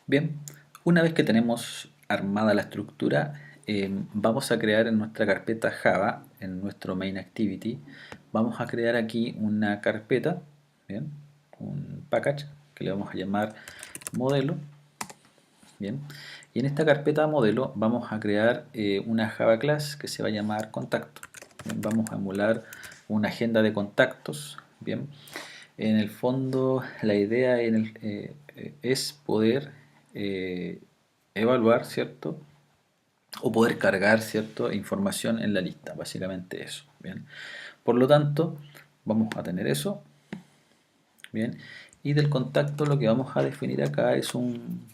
Bien, una vez que tenemos armada la estructura, vamos a crear en nuestra carpeta Java, en nuestro main activity, vamos a crear aquí una carpeta, bien, un package que le vamos a llamar modelo, bien, y en esta carpeta modelo vamos a crear una Java class que se va a llamar contacto. Bien, vamos a emular una agenda de contactos, bien. En el fondo, la idea es poder eh, evaluar, ¿cierto? O poder cargar, ¿cierto? Información en la lista, básicamente eso, ¿bien? Por lo tanto, vamos a tener eso, ¿bien? Y del contacto lo que vamos a definir acá es un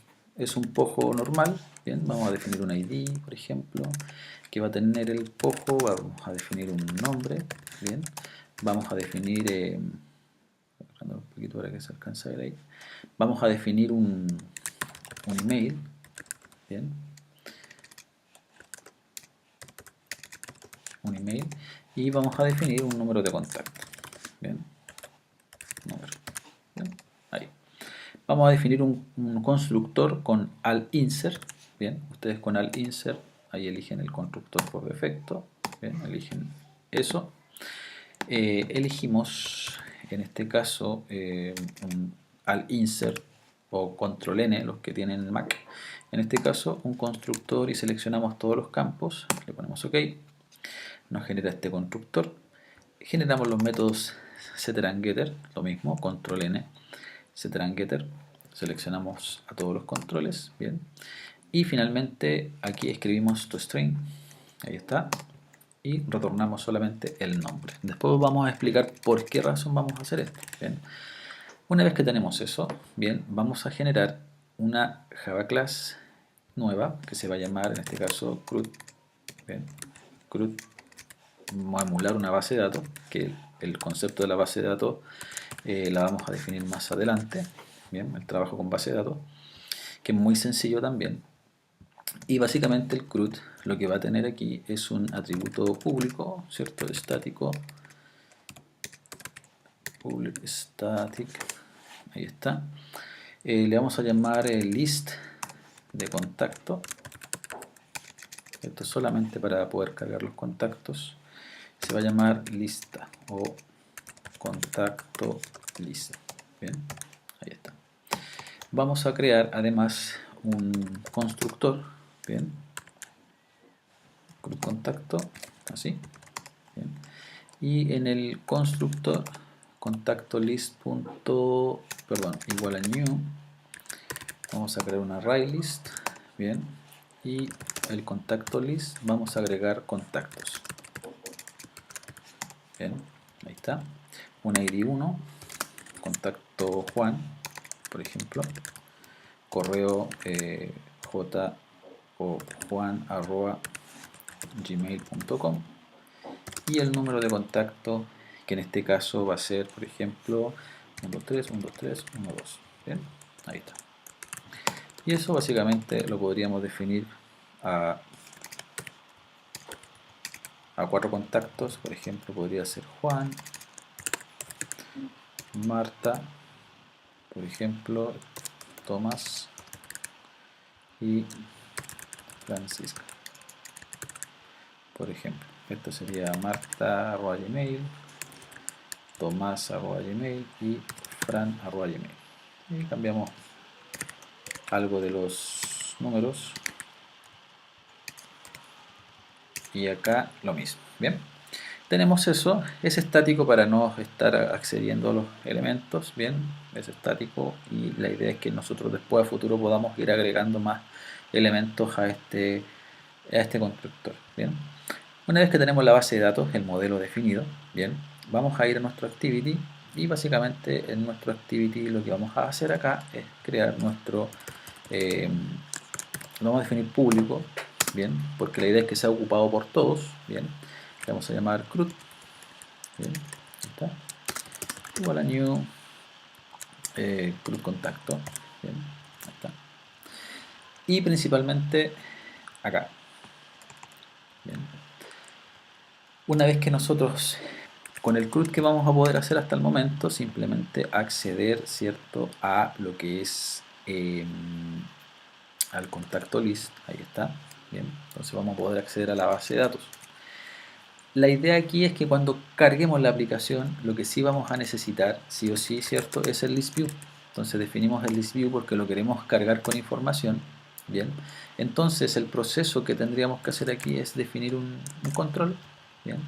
pojo normal, ¿bien? Vamos a definir un ID, por ejemplo, que va a tener el pojo, vamos a definir un nombre, ¿bien? Vamos a definir un poquito para que se alcance a ver ahí. Vamos a definir un email, bien, un email, y vamos a definir un número de contacto, bien, número, bien, ahí. Vamos a definir un constructor con al-insert, bien, ustedes con al-insert, ahí eligen el constructor por defecto, bien, eligen eso. Elegimos en este caso un al-insert o control N, los que tienen Mac. En este caso un constructor y seleccionamos todos los campos, le ponemos OK, nos genera este constructor. Generamos los métodos setter and getter, lo mismo, control N, setter and getter, seleccionamos a todos los controles, bien. Y finalmente aquí escribimos toString, ahí está, y retornamos solamente el nombre. Después vamos a explicar por qué razón vamos a hacer esto. Bien. Una vez que tenemos eso, bien, vamos a generar una Java class nueva que se va a llamar en este caso CRUD. Bien. CRUD, vamos a emular una base de datos, que el concepto de la base de datos la vamos a definir más adelante. Bien, el trabajo con base de datos, que es muy sencillo también. Y básicamente el CRUD lo que va a tener aquí es un atributo público, ¿cierto? Estático, public static, ahí está. Le vamos a llamar list de contacto. Esto es solamente para poder cargar los contactos. Se va a llamar lista o contacto list. Bien, ahí está. Vamos a crear además un constructor, bien, CRUD contacto, así, bien. Y en el constructor contacto list igual a new, vamos a crear una array list, bien, y el contacto list vamos a agregar contactos, bien, ahí está, un id 1, contacto Juan, por ejemplo, correo j o juan arroba gmail.com, y el número de contacto que en este caso va a ser, por ejemplo, 123, 123, 12. Bien, ahí está. Y eso básicamente lo podríamos definir a, a 4 contactos. Por ejemplo, podría ser Juan, Marta, por ejemplo, Tomás y Francisca. Por ejemplo, esto sería marta@gmail, tomás@gmail y fran@gmail. Y cambiamos algo de los números y acá lo mismo. Bien, tenemos eso, es estático para no estar accediendo a los elementos, bien, es estático, y la idea es que nosotros después a futuro podamos ir agregando más elementos a este constructor. Bien, una vez que tenemos la base de datos, el modelo definido, bien, vamos a ir a nuestro activity, y básicamente en nuestro activity lo que vamos a hacer acá es crear nuestro lo vamos a definir público, bien, porque la idea es que sea ocupado por todos, bien, le vamos a llamar CRUD, bien, ahí está, igual a new CRUD contacto, bien, ahí está, y principalmente acá, bien. Una vez que nosotros con el CRUD que vamos a poder hacer hasta el momento, simplemente acceder, cierto, a lo que es al contacto list, ahí está, bien, entonces vamos a poder acceder a la base de datos. La idea aquí es que cuando carguemos la aplicación, lo que sí vamos a necesitar, sí o sí, ¿cierto?, es el list view. Entonces definimos el list view porque lo queremos cargar con información, bien. Entonces el proceso que tendríamos que hacer aquí es definir un control, bien.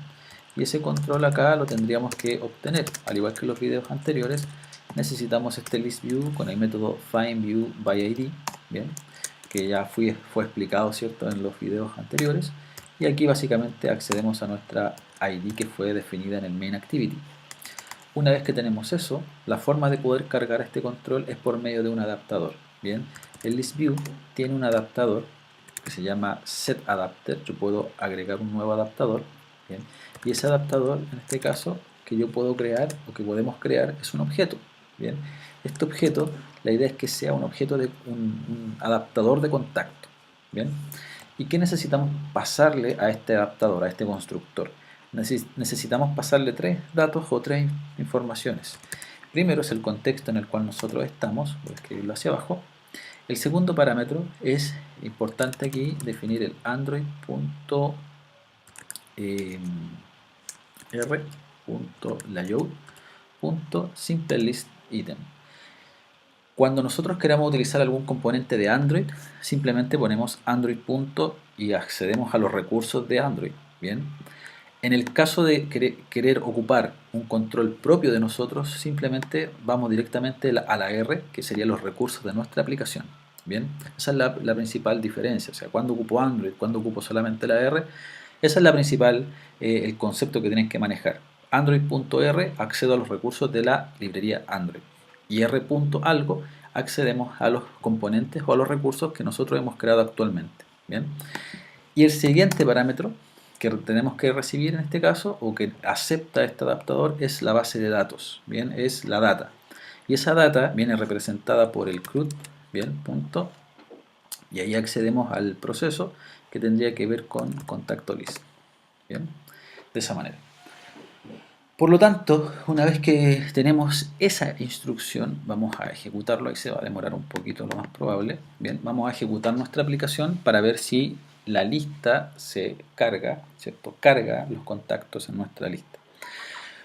Y ese control acá lo tendríamos que obtener, al igual que los videos anteriores, necesitamos este list view con el método findViewById, bien, que ya fue explicado, ¿cierto?, en los videos anteriores. Y aquí básicamente accedemos a nuestra ID que fue definida en el main activity. Una vez que tenemos eso, la forma de poder cargar este control es por medio de un adaptador. Bien, el ListView tiene un adaptador que se llama setAdapter. Yo puedo agregar un nuevo adaptador. Bien, y ese adaptador, en este caso, que yo puedo crear o que podemos crear es un objeto. Bien, este objeto, la idea es que sea un objeto de un adaptador de contacto. Bien, ¿y qué necesitamos pasarle a este adaptador, a este constructor? Necesitamos pasarle tres datos o tres informaciones. Primero es el contexto en el cual nosotros estamos, voy a escribirlo hacia abajo. El segundo parámetro es importante aquí definir el android.r.layout.simpleListItem. Cuando nosotros queramos utilizar algún componente de Android, simplemente ponemos Android. Y accedemos a los recursos de Android. Bien. En el caso de querer ocupar un control propio de nosotros, simplemente vamos directamente a la R, que serían los recursos de nuestra aplicación. Bien, esa es la principal diferencia. O sea, cuando ocupo Android, cuando ocupo solamente la R, esa es la principal, el concepto que tienen que manejar. Android.r, accedo a los recursos de la librería Android. Y R.algo, accedemos a los componentes o a los recursos que nosotros hemos creado actualmente. Bien. Y el siguiente parámetro que tenemos que recibir en este caso, o que acepta este adaptador, es la base de datos. Bien, es la data. Y esa data viene representada por el CRUD, bien, punto. Y ahí accedemos al proceso que tendría que ver con contacto list. Bien, de esa manera. Por lo tanto, una vez que tenemos esa instrucción, vamos a ejecutarlo. Ahí se va a demorar un poquito, lo más probable. Bien, vamos a ejecutar nuestra aplicación para ver si la lista se carga, ¿cierto? Carga los contactos en nuestra lista.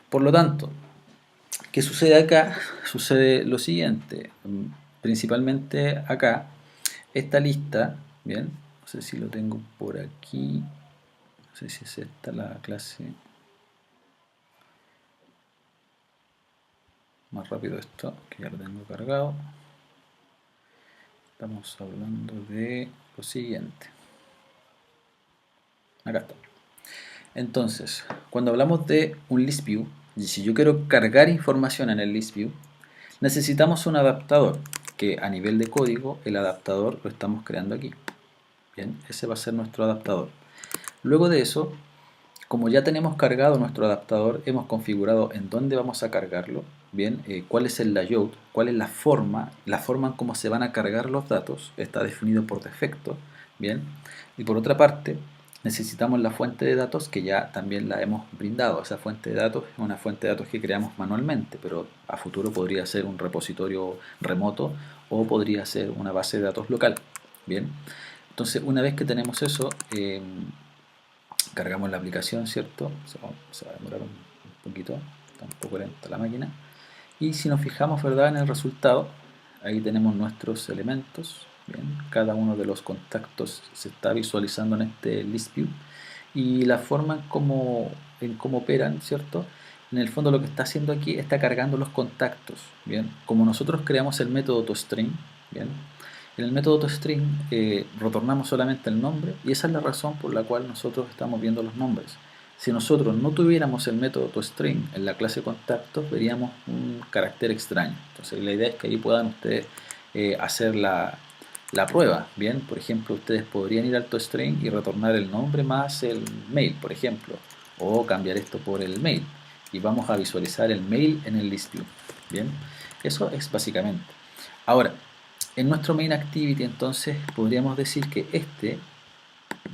Por lo tanto, ¿qué sucede acá? Sucede lo siguiente. Principalmente acá, esta lista, bien, no sé si lo tengo por aquí, no sé si es esta la clase. Más rápido esto, que ya lo tengo cargado. Estamos hablando de lo siguiente. Acá está. Entonces, cuando hablamos de un list view, y si yo quiero cargar información en el list view, necesitamos un adaptador, que a nivel de código, el adaptador lo estamos creando aquí. Bien, ese va a ser nuestro adaptador. Luego de eso, como ya tenemos cargado nuestro adaptador, hemos configurado en dónde vamos a cargarlo, bien, cuál es el layout, cuál es la forma en cómo se van a cargar los datos, está definido por defecto, bien, y por otra parte, necesitamos la fuente de datos que ya también la hemos brindado. Esa fuente de datos es una fuente de datos que creamos manualmente, pero a futuro podría ser un repositorio remoto o podría ser una base de datos local, bien. Entonces, una vez que tenemos eso, cargamos la aplicación, ¿cierto? Se va a demorar un poquito, está un poco lenta la máquina. Y si nos fijamos, ¿verdad?, en el resultado, ahí tenemos nuestros elementos. Bien, cada uno de los contactos se está visualizando en este list view. Y la forma en cómo operan, ¿cierto? En el fondo lo que está haciendo aquí está cargando los contactos. Bien, como nosotros creamos el método toString, bien, en el método toString retornamos solamente el nombre y esa es la razón por la cual nosotros estamos viendo los nombres. Si nosotros no tuviéramos el método toString en la clase contactos, veríamos un carácter extraño. Entonces la idea es que ahí puedan ustedes hacer la prueba. Bien, por ejemplo, ustedes podrían ir al toString y retornar el nombre más el mail, por ejemplo, o cambiar esto por el mail. Y vamos a visualizar el mail en el list view. Bien, eso es básicamente. Ahora, en nuestro main activity, entonces, podríamos decir que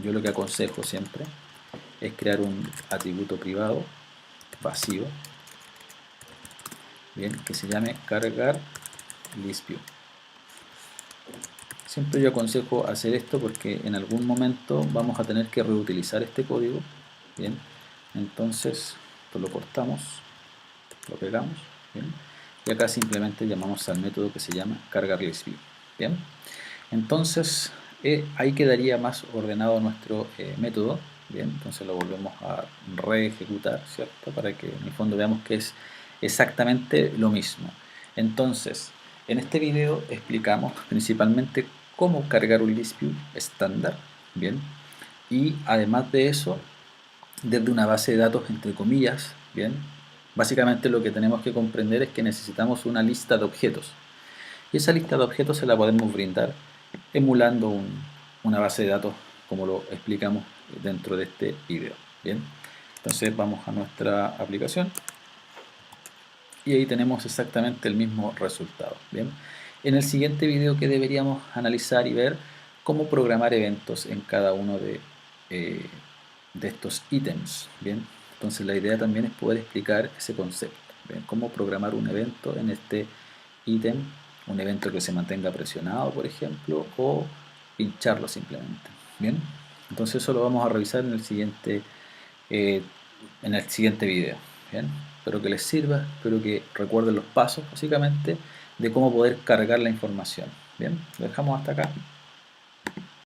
yo lo que aconsejo siempre es crear un atributo privado vacío, bien, que se llame cargar list view. Siempre yo aconsejo hacer esto porque en algún momento vamos a tener que reutilizar este código. Bien, entonces esto lo cortamos, lo pegamos. Bien, y acá simplemente llamamos al método que se llama cargarListView. Bien, entonces ahí quedaría más ordenado nuestro método. Bien, entonces lo volvemos a reejecutar, ¿cierto? Para que en el fondo veamos que es exactamente lo mismo. Entonces, en este video explicamos principalmente cómo cargar un ListView estándar, bien, y además de eso, desde una base de datos entre comillas, bien, básicamente lo que tenemos que comprender es que necesitamos una lista de objetos, y esa lista de objetos se la podemos brindar emulando una base de datos como lo explicamos dentro de este video. Bien, entonces vamos a nuestra aplicación y ahí tenemos exactamente el mismo resultado. Bien, en el siguiente video que deberíamos analizar y ver cómo programar eventos en cada uno de estos ítems. Bien, entonces la idea también es poder explicar ese concepto. Bien, cómo programar un evento en este ítem, un evento que se mantenga presionado, por ejemplo, o pincharlo simplemente. Bien, entonces eso lo vamos a revisar eh, en el siguiente video. Bien, espero que les sirva, espero que recuerden los pasos básicamente de cómo poder cargar la información. Bien, lo dejamos hasta acá.